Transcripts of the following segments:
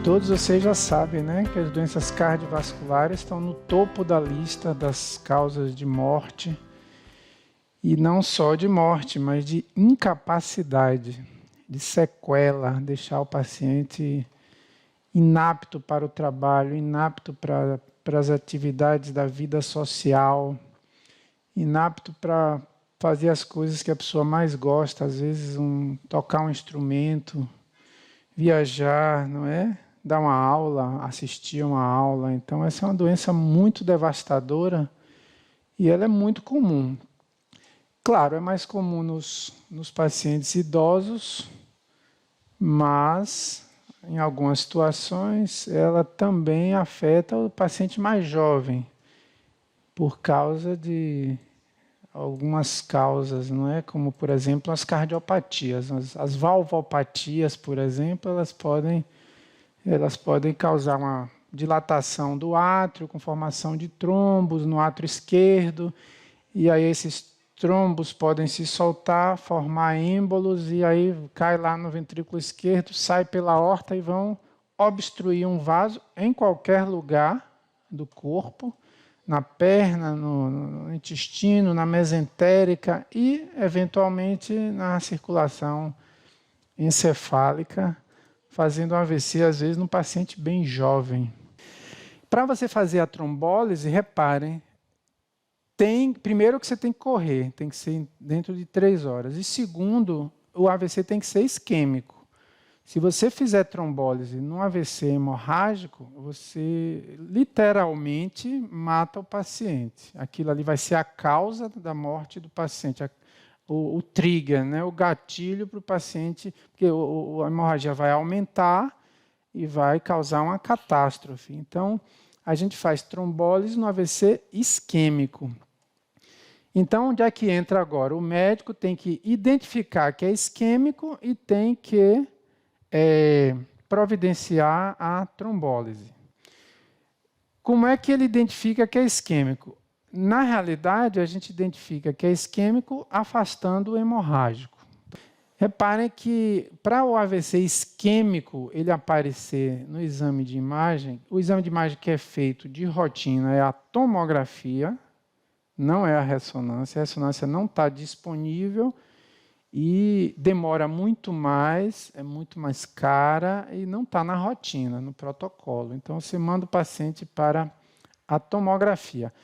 Todos vocês já sabem, né, que as doenças cardiovasculares estão no topo da lista das causas de morte, e não só de morte, mas de incapacidade, de sequela, deixar o paciente inapto para o trabalho, inapto para as atividades da vida social, inapto para fazer as coisas que a pessoa mais gosta, às vezes tocar um instrumento, viajar, não é? Dar uma aula, assistir uma aula. Então, essa é uma doença muito devastadora e ela é muito comum. Claro, é mais comum nos pacientes idosos, mas, em algumas situações, ela também afeta o paciente mais jovem, por causa de algumas causas, não é? Como, por exemplo, as cardiopatias. As valvopatias, por exemplo, elas podem causar uma dilatação do átrio, com formação de trombos no átrio esquerdo, e aí esses trombos podem se soltar, formar êmbolos, e aí cai lá no ventrículo esquerdo, sai pela aorta e vão obstruir um vaso em qualquer lugar do corpo, na perna, no intestino, na mesentérica e, eventualmente, na circulação encefálica, fazendo um AVC, às vezes, num paciente bem jovem. Para você fazer a trombólise, reparem, primeiro que você tem que correr, tem que ser dentro de 3 horas. E segundo, o AVC tem que ser isquêmico. Se você fizer trombólise num AVC hemorrágico, você literalmente mata o paciente. Aquilo ali vai ser a causa da morte do paciente, o trigger, né? O gatilho para o paciente, porque a hemorragia vai aumentar e vai causar uma catástrofe. Então, a gente faz trombólise no AVC isquêmico. Então, onde é que entra agora? O médico tem que identificar que é isquêmico e tem que providenciar a trombólise. Como é que ele identifica que é isquêmico? Na realidade, a gente identifica que é isquêmico afastando o hemorrágico. Reparem que para o AVC isquêmico ele aparecer no exame de imagem, o exame de imagem que é feito de rotina é a tomografia, não é a ressonância não está disponível e demora muito mais, é muito mais cara e não está na rotina, no protocolo. Então, você manda o paciente para a tomografia.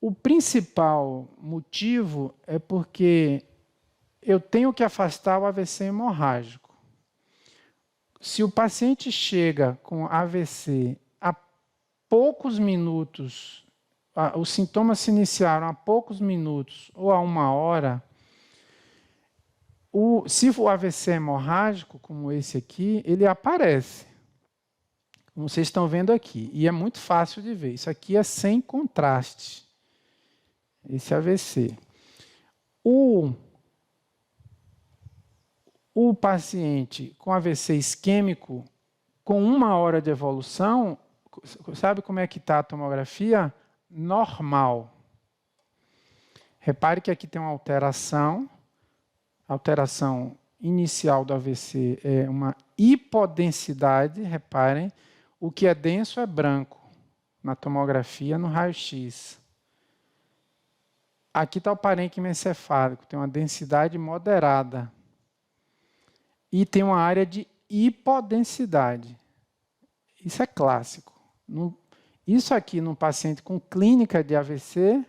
O principal motivo é porque eu tenho que afastar o AVC hemorrágico. Se o paciente chega com AVC há poucos minutos, os sintomas se iniciaram há poucos minutos ou há 1 hora, se o AVC é hemorrágico, como esse aqui, ele aparece, como vocês estão vendo aqui, e é muito fácil de ver. Isso aqui é sem contraste, esse AVC. O paciente com AVC isquêmico, com 1 hora de evolução, sabe como é que está a tomografia? Normal. Repare que aqui tem uma alteração. A alteração inicial do AVC é uma hipodensidade, reparem, o que é denso é branco, na tomografia, no raio-x. Aqui está o parênquima encefálico, tem uma densidade moderada. E tem uma área de hipodensidade. Isso é clássico. Isso aqui, num paciente com clínica de AVC,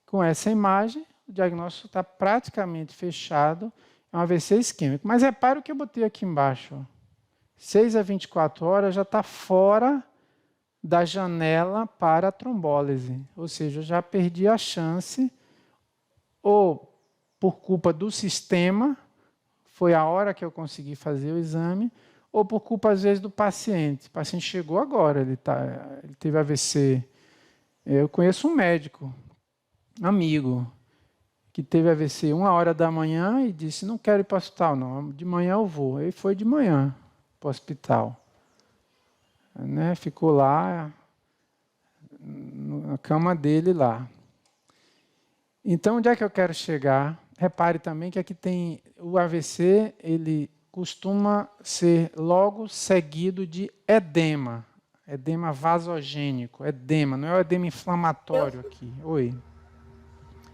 com essa imagem, o diagnóstico está praticamente fechado, é um AVC isquêmico. Mas repare o que eu botei aqui embaixo. Ó. 6 a 24 horas já está fora da janela para a trombólise. Ou seja, eu já perdi a chance, ou por culpa do sistema, foi a hora que eu consegui fazer o exame, ou por culpa, às vezes, do paciente. O paciente chegou agora, ele teve AVC. Eu conheço um médico, amigo, que teve AVC 1 hora da manhã e disse, não quero ir para o hospital, não, de manhã eu vou. Ele foi de manhã para o hospital. Né? Ficou lá, na cama dele lá. Então, onde é que eu quero chegar? Repare também que aqui tem o AVC, ele costuma ser logo seguido de edema. Edema vasogênico, edema, não é o edema inflamatório aqui. Oi.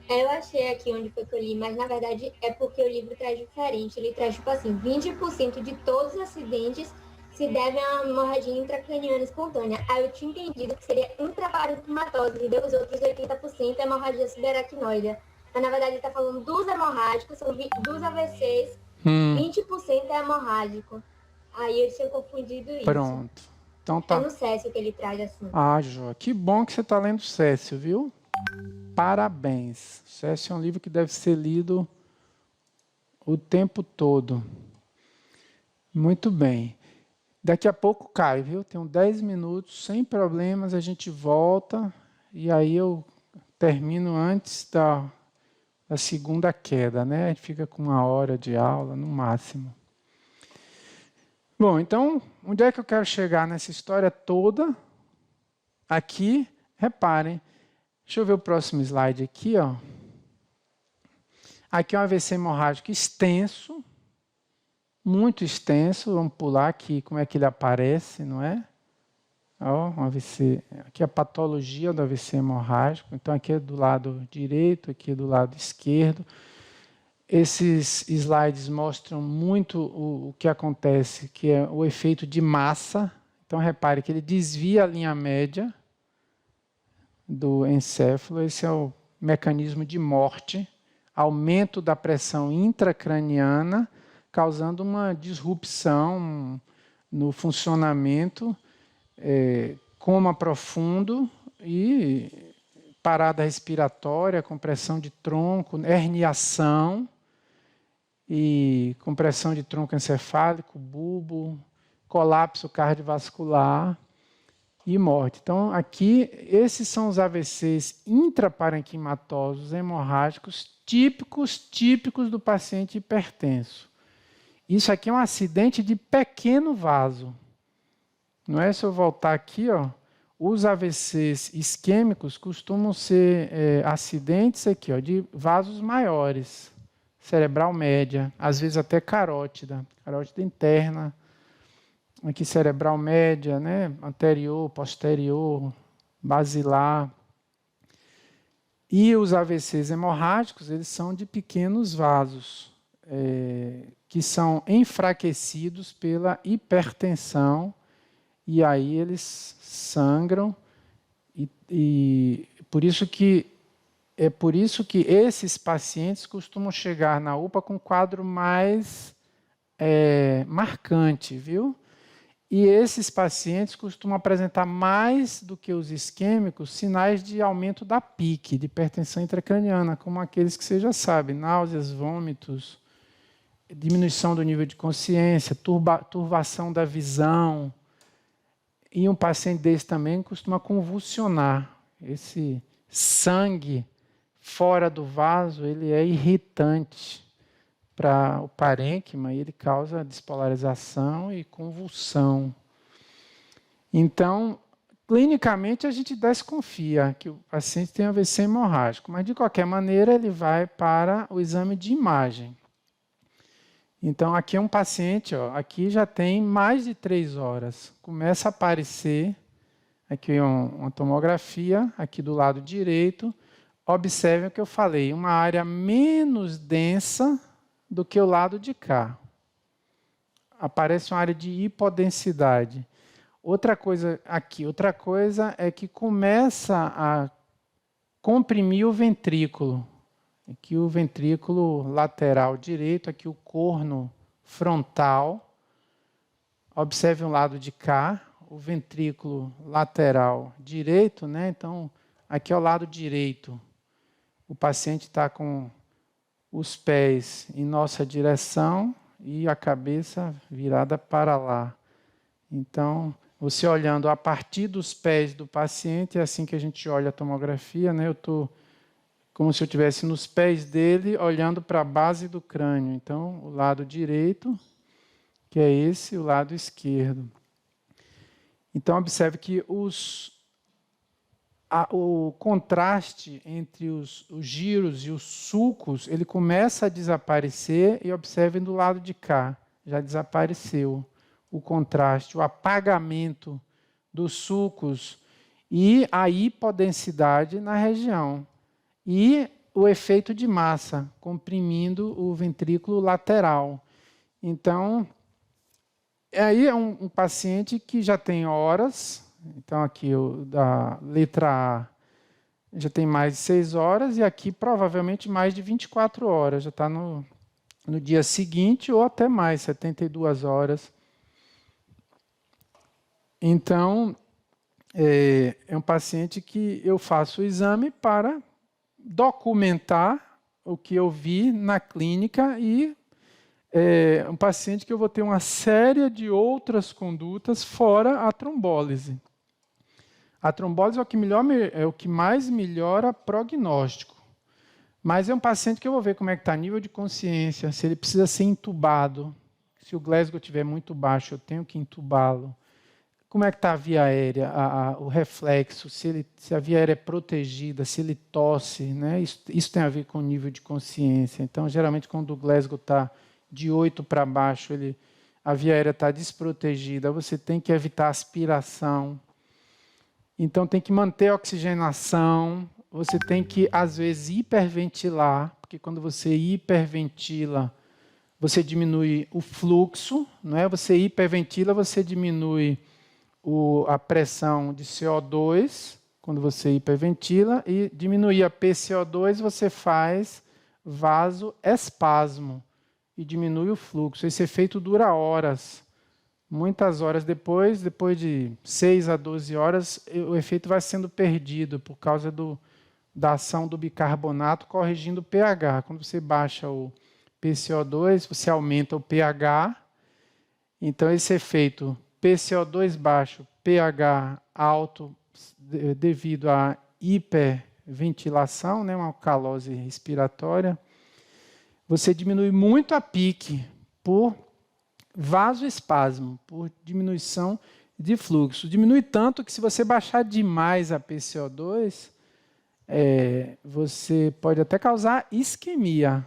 Eu achei aqui onde foi que eu li, mas na verdade é porque o livro traz diferente. Ele traz, tipo assim, 20% de todos os acidentes se devem a uma hemorragia intracraniana espontânea. Aí eu tinha entendido que seria intraparenquimatose, e os outros 80% é hemorragia subaracnoide. Mas na verdade ele está falando dos hemorrágicos, são dos AVCs, 20% é hemorrágico. Aí eu tinha confundido isso. Pronto. Então tá. É no Cécio que ele traz assim. Ah, Jó, que bom que você está lendo Cécio, viu? Parabéns. Cécio é um livro que deve ser lido o tempo todo. Muito bem. Daqui a pouco cai, viu? Tenho 10 minutos, sem problemas, a gente volta e aí eu termino antes da segunda queda, né? A gente fica com 1 hora de aula, no máximo. Bom, então, onde é que eu quero chegar nessa história toda? Aqui, reparem, deixa eu ver o próximo slide aqui, ó. Aqui é um AVC hemorrágico extenso, muito extenso. Vamos pular aqui como é que ele aparece, não é? Ó, um AVC. Aqui é a patologia do AVC hemorrágico. Então, aqui é do lado direito, aqui é do lado esquerdo. Esses slides mostram muito o que acontece, que é o efeito de massa. Então, repare que ele desvia a linha média do encéfalo. Esse é o mecanismo de morte, aumento da pressão intracraniana, causando uma disrupção no funcionamento, coma profundo e parada respiratória, compressão de tronco, herniação e compressão de tronco encefálico, bulbo, colapso cardiovascular e morte. Então, aqui, esses são os AVCs intraparenquimatosos hemorrágicos típicos do paciente hipertenso. Isso aqui é um acidente de pequeno vaso. Não é? Se eu voltar aqui, ó, os AVCs isquêmicos costumam ser acidentes aqui, ó, de vasos maiores, cerebral média, às vezes até carótida interna, aqui cerebral média, né, anterior, posterior, basilar. E os AVCs hemorrágicos, eles são de pequenos vasos, que são enfraquecidos pela hipertensão, e aí eles sangram, e por isso que esses pacientes costumam chegar na UPA com um quadro mais marcante, viu? E esses pacientes costumam apresentar mais do que os isquêmicos sinais de aumento da PIC, de hipertensão intracraniana, como aqueles que você já sabe, náuseas, vômitos, diminuição do nível de consciência, turbação da visão. E um paciente desse também costuma convulsionar. Esse sangue fora do vaso, ele é irritante para o parênquima e ele causa despolarização e convulsão. Então, clinicamente, a gente desconfia que o paciente tem AVC hemorrágico, mas, de qualquer maneira, ele vai para o exame de imagem. Então, aqui é um paciente, ó, aqui já tem mais de 3 horas. Começa a aparecer, aqui é uma tomografia, aqui do lado direito. Observem o que eu falei, uma área menos densa do que o lado de cá. Aparece uma área de hipodensidade. Outra coisa é que começa a comprimir o ventrículo. Aqui o ventrículo lateral direito, aqui o corno frontal. Observe o lado de cá, o ventrículo lateral direito, né? Então, aqui é o lado direito. O paciente está com os pés em nossa direção e a cabeça virada para lá. Então, você olhando a partir dos pés do paciente, é assim que a gente olha a tomografia, né? Eu estou como se eu estivesse nos pés dele, olhando para a base do crânio. Então, o lado direito, que é esse, o lado esquerdo. Então, observe que o contraste entre os giros e os sulcos, ele começa a desaparecer, e observem do lado de cá. já desapareceu. O contraste, o apagamento dos sulcos e a hipodensidade na região. E o efeito de massa, comprimindo o ventrículo lateral. Então, aí é um paciente que já tem horas. Então, aqui, da letra A, já tem mais de 6 horas, e aqui, provavelmente, mais de 24 horas. Já está no dia seguinte, ou até mais, 72 horas. Então, é um paciente que eu faço o exame para documentar o que eu vi na clínica e um paciente que eu vou ter uma série de outras condutas fora a trombólise. A trombólise é o que mais melhora prognóstico. Mas é um paciente que eu vou ver como é que está nível de consciência, se ele precisa ser intubado. Se o Glasgow estiver muito baixo, eu tenho que intubá-lo. Como é que está a via aérea, o reflexo, se a via aérea é protegida, se ele tosse, né? Isso tem a ver com o nível de consciência. Então, geralmente, quando o Glasgow está de 8 para baixo, a via aérea está desprotegida, você tem que evitar aspiração. Então, tem que manter a oxigenação, você tem que, às vezes, hiperventilar, porque quando você hiperventila, você diminui o fluxo, não é? Você hiperventila, você diminui a pressão de CO2, quando você hiperventila, e diminuir a PCO2, você faz vasoespasmo e diminui o fluxo. Esse efeito dura horas. Muitas horas depois de 6 a 12 horas, o efeito vai sendo perdido por causa da ação do bicarbonato corrigindo o pH. Quando você baixa o PCO2, você aumenta o pH. Então, esse efeito PCO2 baixo, pH alto, devido à hiperventilação, né, uma alcalose respiratória, você diminui muito a pique por vasoespasmo, por diminuição de fluxo. Diminui tanto que, se você baixar demais a PCO2, você pode até causar isquemia.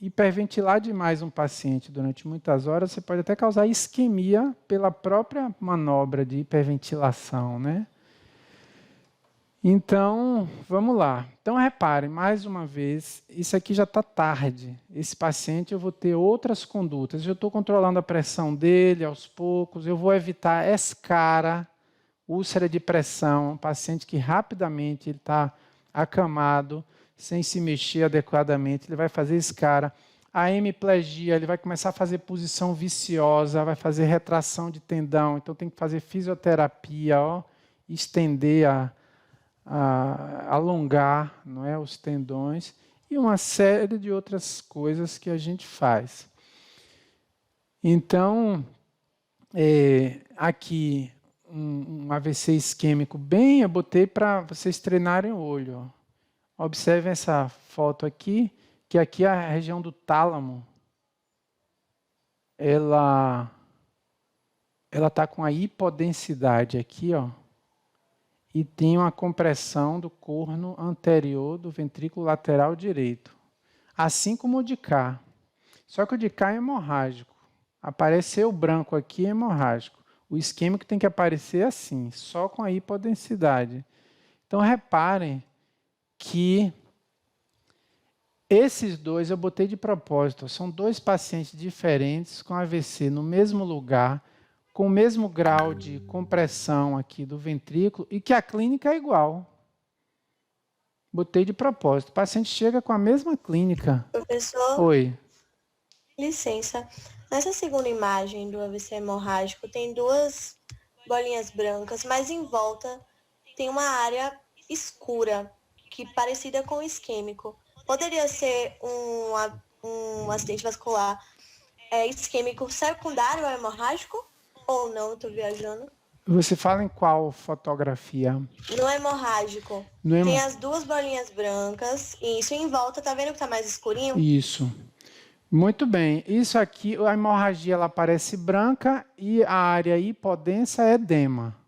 Hiperventilar demais um paciente durante muitas horas, você pode até causar isquemia pela própria manobra de hiperventilação, né? Então, vamos lá. Então, reparem, mais uma vez, isso aqui já está tarde. Esse paciente, eu vou ter outras condutas. Eu estou controlando a pressão dele aos poucos, eu vou evitar escara, úlcera de pressão, um paciente que rapidamente está acamado, sem se mexer adequadamente, ele vai fazer escara. A hemiplegia, ele vai começar a fazer posição viciosa, vai fazer retração de tendão, então tem que fazer fisioterapia, estender, alongar, não é, os tendões, e uma série de outras coisas que a gente faz. Então, aqui, um AVC isquêmico bem, eu botei para vocês treinarem o olho, ó. Observem essa foto aqui, que aqui é a região do tálamo. Ela está com a hipodensidade aqui, ó, e tem uma compressão do corno anterior do ventrículo lateral direito. Assim como o de cá. Só que o de cá é hemorrágico. Apareceu o branco aqui é hemorrágico. O isquêmico tem que aparecer assim, só com a hipodensidade. Então, reparem que esses dois eu botei de propósito. São dois pacientes diferentes com AVC no mesmo lugar, com o mesmo grau de compressão aqui do ventrículo e que a clínica é igual. Botei de propósito. O paciente chega com a mesma clínica. Professor, Oi. licença. Nessa segunda imagem do AVC hemorrágico tem duas bolinhas brancas, mas em volta tem uma área escura, que parecida com o isquêmico. Poderia ser um acidente vascular isquêmico secundário ao hemorrágico? Ou não? Estou viajando. Você fala em qual fotografia? No hemorrágico. Tem as duas bolinhas brancas, e isso em volta, tá vendo que está mais escurinho? Isso. Muito bem. Isso aqui, a hemorragia, ela parece branca e a área hipodensa é edema.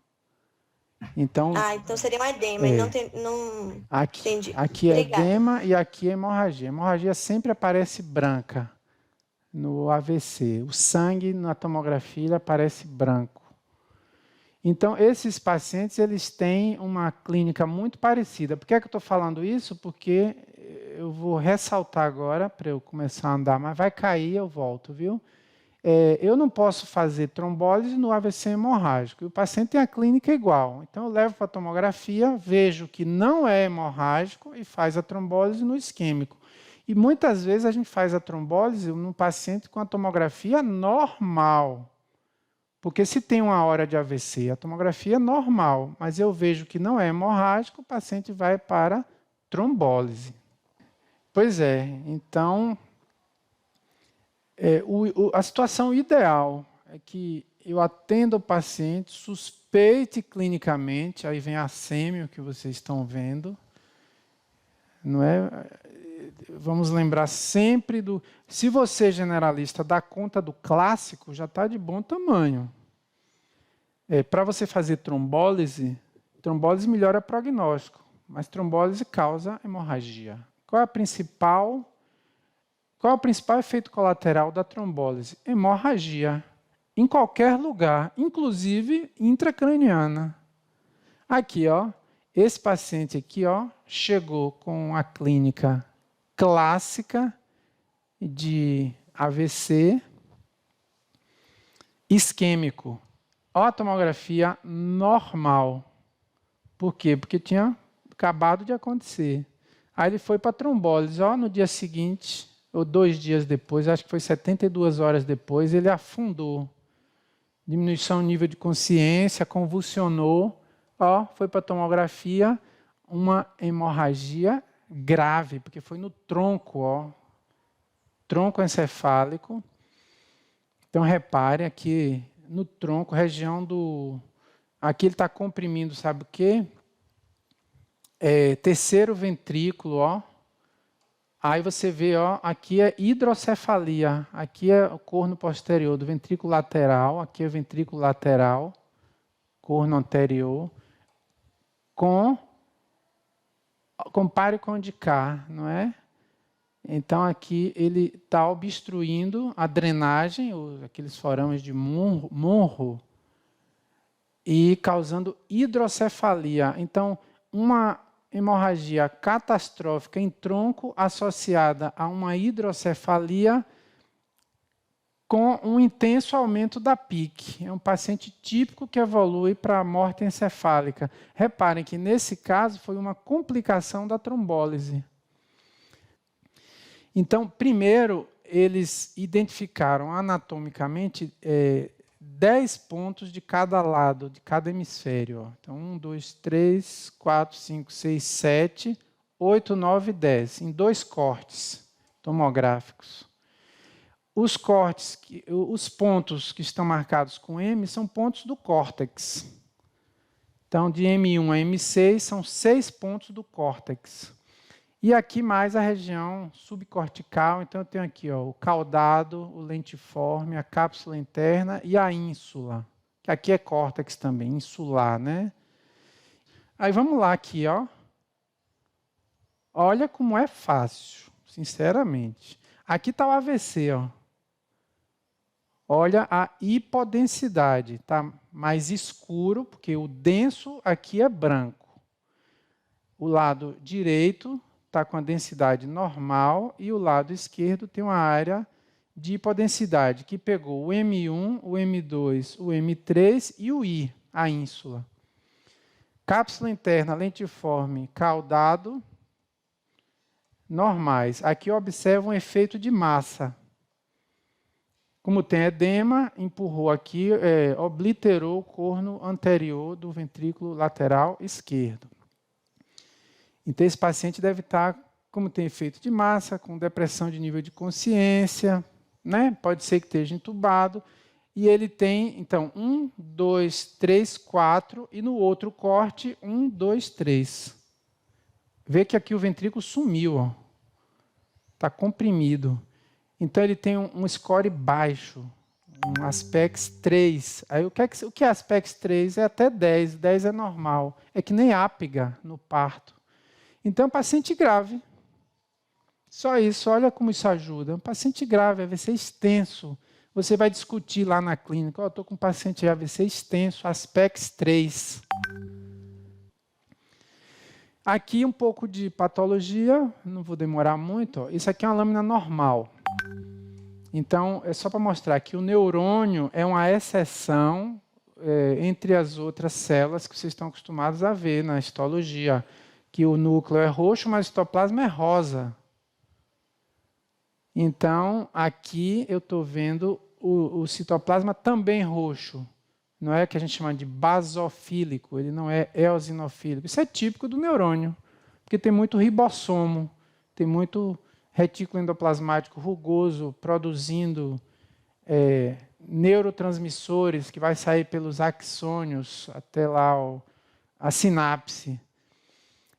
Então, então seria um edema, e não aqui, entendi. Aqui é edema e aqui é hemorragia. A hemorragia sempre aparece branca, no AVC. O sangue na tomografia ele aparece branco. Então, esses pacientes eles têm uma clínica muito parecida. Por que é que eu estou falando isso? Porque eu vou ressaltar agora, para eu começar a andar, mas vai cair, eu volto, viu? Eu não posso fazer trombólise no AVC hemorrágico. E o paciente tem a clínica igual. Então, eu levo para a tomografia, vejo que não é hemorrágico e faz a trombólise no isquêmico. E muitas vezes a gente faz a trombólise num paciente com a tomografia normal. Porque se tem uma hora de AVC, a tomografia é normal, mas eu vejo que não é hemorrágico, o paciente vai para trombólise. Pois é, então... a situação ideal é que eu atenda o paciente, suspeite clinicamente, aí vem a sêmio que vocês estão vendo, não é? Vamos lembrar sempre do... Se você, generalista, dá conta do clássico, já está de bom tamanho. Para você fazer trombólise melhora o prognóstico, mas trombólise causa hemorragia. Qual é o principal efeito colateral da trombólise? Hemorragia. Em qualquer lugar, inclusive intracraniana. Aqui, ó, esse paciente aqui, ó, chegou com a clínica clássica de AVC isquêmico. Ó, a tomografia normal. Por quê? Porque tinha acabado de acontecer. Aí ele foi para a trombólise. Ó, no dia seguinte, ou 2 dias depois, acho que foi 72 horas depois, ele afundou. Diminuição do nível de consciência, convulsionou. Ó, foi para a tomografia, uma hemorragia grave, porque foi no tronco, ó, tronco encefálico. Então, repare aqui no tronco, região do... Aqui ele está comprimindo, sabe o quê? Terceiro ventrículo, ó. Aí você vê, ó, aqui é hidrocefalia, aqui é o corno posterior do ventrículo lateral, aqui é o ventrículo lateral, corno anterior, compare com o de cá, não é? Então, aqui ele está obstruindo a drenagem, aqueles forames de Monro, e causando hidrocefalia. Então, uma hemorragia catastrófica em tronco associada a uma hidrocefalia com um intenso aumento da PIC. É um paciente típico que evolui para a morte encefálica. Reparem que, nesse caso, foi uma complicação da trombólise. Então, primeiro, eles identificaram anatomicamente 10 pontos de cada lado, de cada hemisfério. Ó. Então, 1, 2, 3, 4, 5, 6, 7, 8, 9, 10, em 2 cortes tomográficos. Os cortes, os pontos que estão marcados com M são pontos do córtex. Então, de M1 a M6 são 6 pontos do córtex. E aqui mais a região subcortical, então eu tenho aqui ó, o caudado, o lentiforme, a cápsula interna e a ínsula, que aqui é córtex também, insular, né? Aí vamos lá aqui, ó. Olha como é fácil, sinceramente. Aqui está o AVC, ó. Olha a hipodensidade, está mais escuro, porque o denso aqui é branco. O lado direito está com a densidade normal e o lado esquerdo tem uma área de hipodensidade, que pegou o M1, o M2, o M3 e o I, a ínsula. Cápsula interna, lentiforme, caudado, normais. Aqui observa um efeito de massa. Como tem edema, empurrou aqui, obliterou o corno anterior do ventrículo lateral esquerdo. Então, esse paciente deve estar, como tem efeito de massa, com depressão de nível de consciência, né? Pode ser que esteja entubado, e ele tem, então, 1, 2, 3, 4, e no outro corte, 1, 2, 3. Vê que aqui o ventrículo sumiu, está comprimido. Então, ele tem um score baixo, um Aspex 3. Aí, o que é Aspex 3? É até 10, 10 é normal. É que nem ápiga no parto. Então, paciente grave. Só isso, olha como isso ajuda. Um paciente grave, AVC extenso. Você vai discutir lá na clínica, eu estou com um paciente AVC extenso, Aspex 3. Aqui um pouco de patologia, não vou demorar muito. Ó. Isso aqui é uma lâmina normal. Então, é só para mostrar que o neurônio é uma exceção entre as outras células que vocês estão acostumados a ver na histologia, que o núcleo é roxo, mas o citoplasma é rosa. Então, aqui eu estou vendo o citoplasma também roxo. Não é que a gente chama de basofílico, ele não é eosinofílico. Isso é típico do neurônio, porque tem muito ribossomo, tem muito retículo endoplasmático rugoso produzindo neurotransmissores que vai sair pelos axônios até lá a sinapse.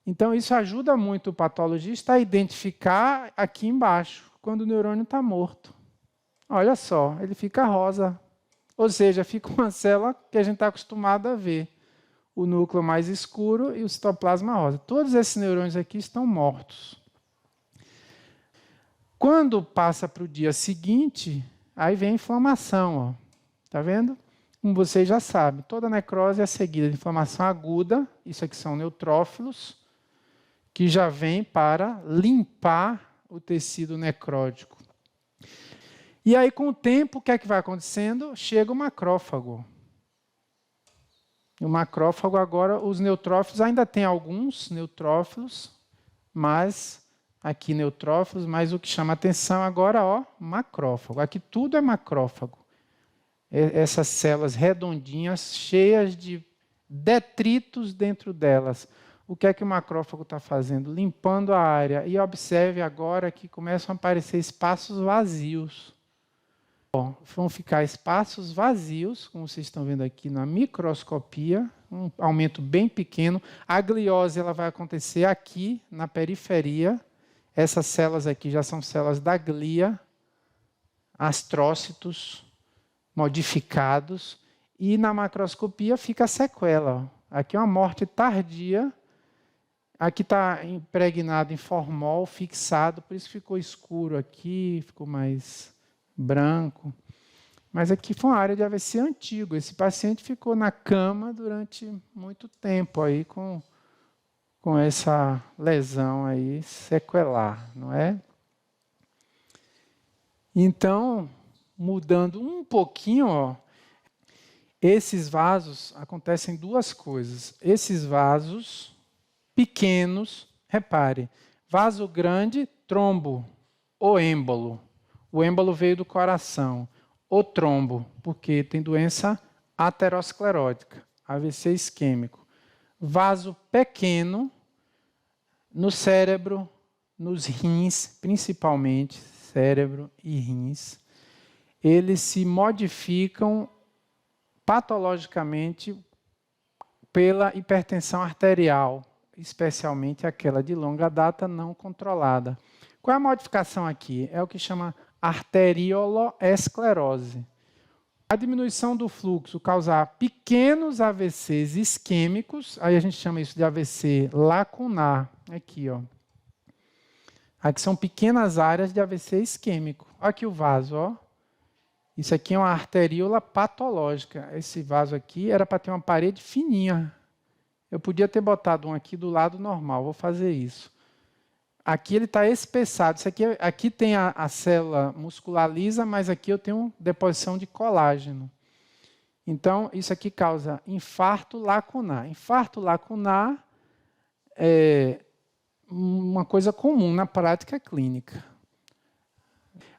Então, isso ajuda muito o patologista a identificar aqui embaixo, quando o neurônio está morto. Olha só, ele fica rosa. Ou seja, fica uma célula que a gente está acostumado a ver. O núcleo mais escuro e o citoplasma rosa. Todos esses neurônios aqui estão mortos. Quando passa para o dia seguinte, aí vem a inflamação. Está vendo? Como vocês já sabem, toda necrose é seguida de inflamação aguda. Isso aqui são neutrófilos, que já vem para limpar o tecido necrótico. E aí, com o tempo, o que é que vai acontecendo? Chega o macrófago. O macrófago agora, os neutrófilos, ainda tem alguns neutrófilos, mas aqui neutrófilos, mas o que chama atenção agora, ó, macrófago. Aqui tudo é macrófago. Essas células redondinhas, cheias de detritos dentro delas. O que é que o macrófago está fazendo? Limpando a área. E observe agora que começam a aparecer espaços vazios. Vão ficar espaços vazios, como vocês estão vendo aqui na microscopia, um aumento bem pequeno. A gliose ela vai acontecer aqui na periferia. Essas células aqui já são células da glia, astrócitos modificados. E na macroscopia fica a sequela. Aqui é uma morte tardia. Aqui está impregnado em formol, fixado, por isso ficou escuro aqui, ficou mais branco. Mas aqui foi uma área de AVC antigo. Esse paciente ficou na cama durante muito tempo aí com essa lesão aí sequelar, não é? Então, mudando um pouquinho, ó, esses vasos acontecem duas coisas. Esses vasos pequenos, repare, vaso grande, trombo ou êmbolo. O êmbolo veio do coração. O trombo, porque tem doença aterosclerótica, AVC isquêmico. Vaso pequeno no cérebro, nos rins, principalmente, cérebro e rins. Eles se modificam patologicamente pela hipertensão arterial, especialmente aquela de longa data não controlada. Qual é a modificação aqui? É o que chama arterioloesclerose. A diminuição do fluxo causar pequenos AVCs isquêmicos, aí a gente chama isso de AVC lacunar. Aqui, ó. Aqui são pequenas áreas de AVC isquêmico. Olha aqui o vaso, ó. Isso aqui é uma arteríola patológica. Esse vaso aqui era para ter uma parede fininha. Eu podia ter botado um aqui do lado normal, vou fazer isso. Aqui ele está espessado. Isso aqui tem a célula muscular lisa, mas aqui eu tenho deposição de colágeno. Então, isso aqui causa infarto lacunar. Infarto lacunar é uma coisa comum na prática clínica.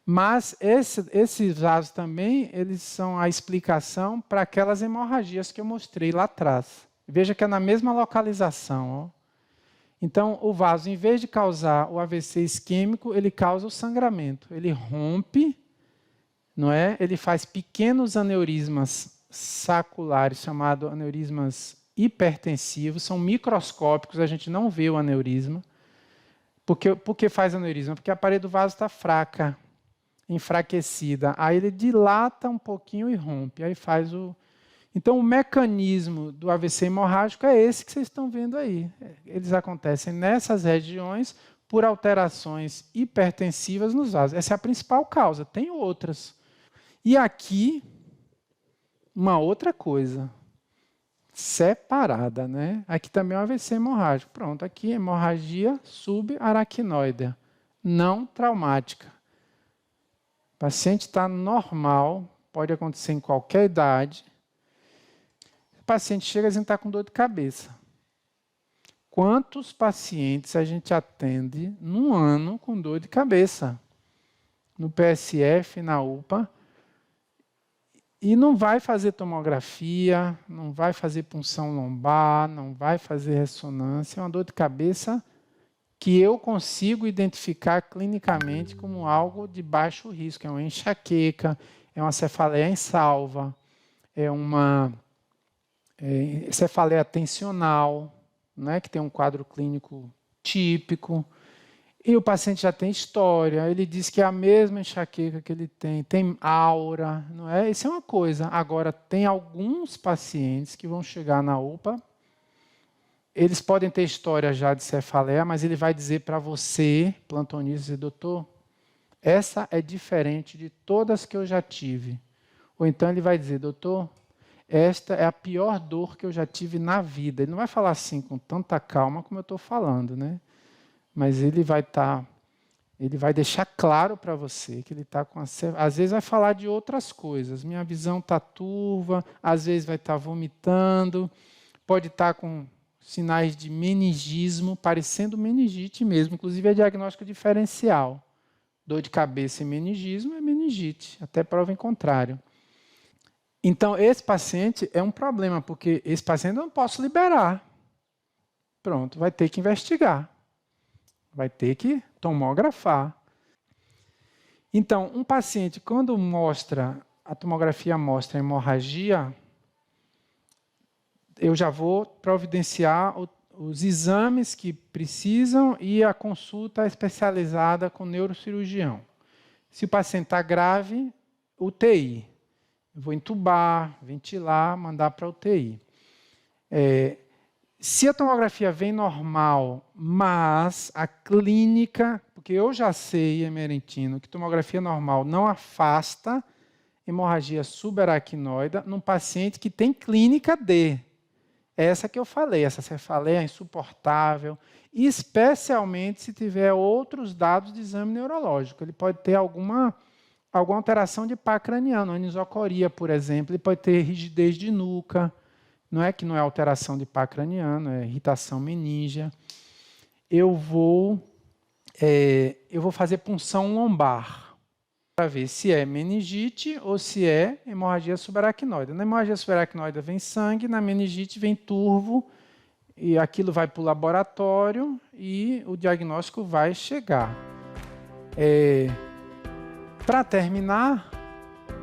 Mas esses vasos também eles são a explicação para aquelas hemorragias que eu mostrei lá atrás. Veja que é na mesma localização, ó. Então, o vaso, em vez de causar o AVC isquêmico, ele causa o sangramento. Ele rompe, não é? Ele faz pequenos aneurismas saculares, chamados aneurismas hipertensivos, são microscópicos, a gente não vê o aneurisma. Por que faz aneurisma? Porque a parede do vaso está fraca, enfraquecida. Aí ele dilata um pouquinho e rompe, aí faz o... Então, o mecanismo do AVC hemorrágico é esse que vocês estão vendo aí. Eles acontecem nessas regiões por alterações hipertensivas nos vasos. Essa é a principal causa, tem outras. E aqui, uma outra coisa, separada, né? Aqui também é um AVC hemorrágico. Pronto, aqui hemorragia subaracnoide, não traumática. O paciente está normal, pode acontecer em qualquer idade. O paciente chega e está com dor de cabeça. Quantos pacientes a gente atende num ano com dor de cabeça? No PSF, na UPA. E não vai fazer tomografia, não vai fazer punção lombar, não vai fazer ressonância. É uma dor de cabeça que eu consigo identificar clinicamente como algo de baixo risco. É uma enxaqueca, é uma cefaleia em salva, é uma cefaleia tensional, né, que tem um quadro clínico típico. E o paciente já tem história, ele diz que é a mesma enxaqueca que ele tem aura, não é? Isso é uma coisa. Agora, tem alguns pacientes que vão chegar na UPA, eles podem ter história já de cefaleia, mas ele vai dizer para você, plantonista, doutor, essa é diferente de todas que eu já tive. Ou então ele vai dizer, doutor, esta é a pior dor que eu já tive na vida. Ele não vai falar assim com tanta calma como eu estou falando, né? Mas ele vai deixar claro para você que ele está com às vezes vai falar de outras coisas. Minha visão está turva, às vezes vai estar vomitando, pode estar com sinais de meningismo, parecendo meningite mesmo, inclusive é diagnóstico diferencial. Dor de cabeça e meningismo é meningite, até prova em contrário. Então, esse paciente é um problema, porque esse paciente eu não posso liberar. Pronto, vai ter que investigar. Vai ter que tomografar. Então, um paciente, quando a tomografia mostra hemorragia, eu já vou providenciar os exames que precisam e a consulta especializada com o neurocirurgião. Se o paciente está grave, UTI. Eu vou entubar, ventilar, mandar para a UTI. Se a tomografia vem normal, mas a clínica, porque eu já sei, Emerentino, que tomografia normal não afasta hemorragia subaracnoide num paciente que tem clínica D. Essa que eu falei, essa cefaleia é insuportável, especialmente se tiver outros dados de exame neurológico. Ele pode ter alguma alteração de pá craniano, anisocoria, por exemplo, ele pode ter rigidez de nuca, não é que não é alteração de pá craniano, é irritação meníngea. Eu vou fazer punção lombar para ver se é meningite ou se é hemorragia subaracnoide. Na hemorragia subaracnoide vem sangue, na meningite vem turvo, e aquilo vai para o laboratório e o diagnóstico vai chegar. Para terminar,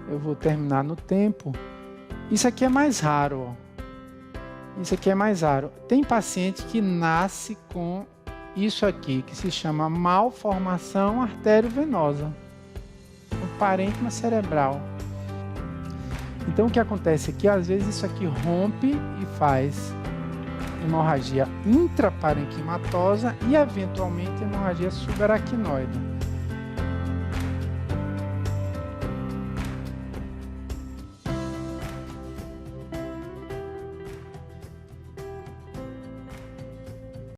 eu vou terminar no tempo. Isso aqui é mais raro. Ó. Isso aqui é mais raro. Tem paciente que nasce com isso aqui, que se chama malformação arteriovenosa. O parênquima cerebral. Então, o que acontece aqui, às vezes isso aqui rompe e faz hemorragia intraparenquimatosa e, eventualmente, hemorragia subaracnoide.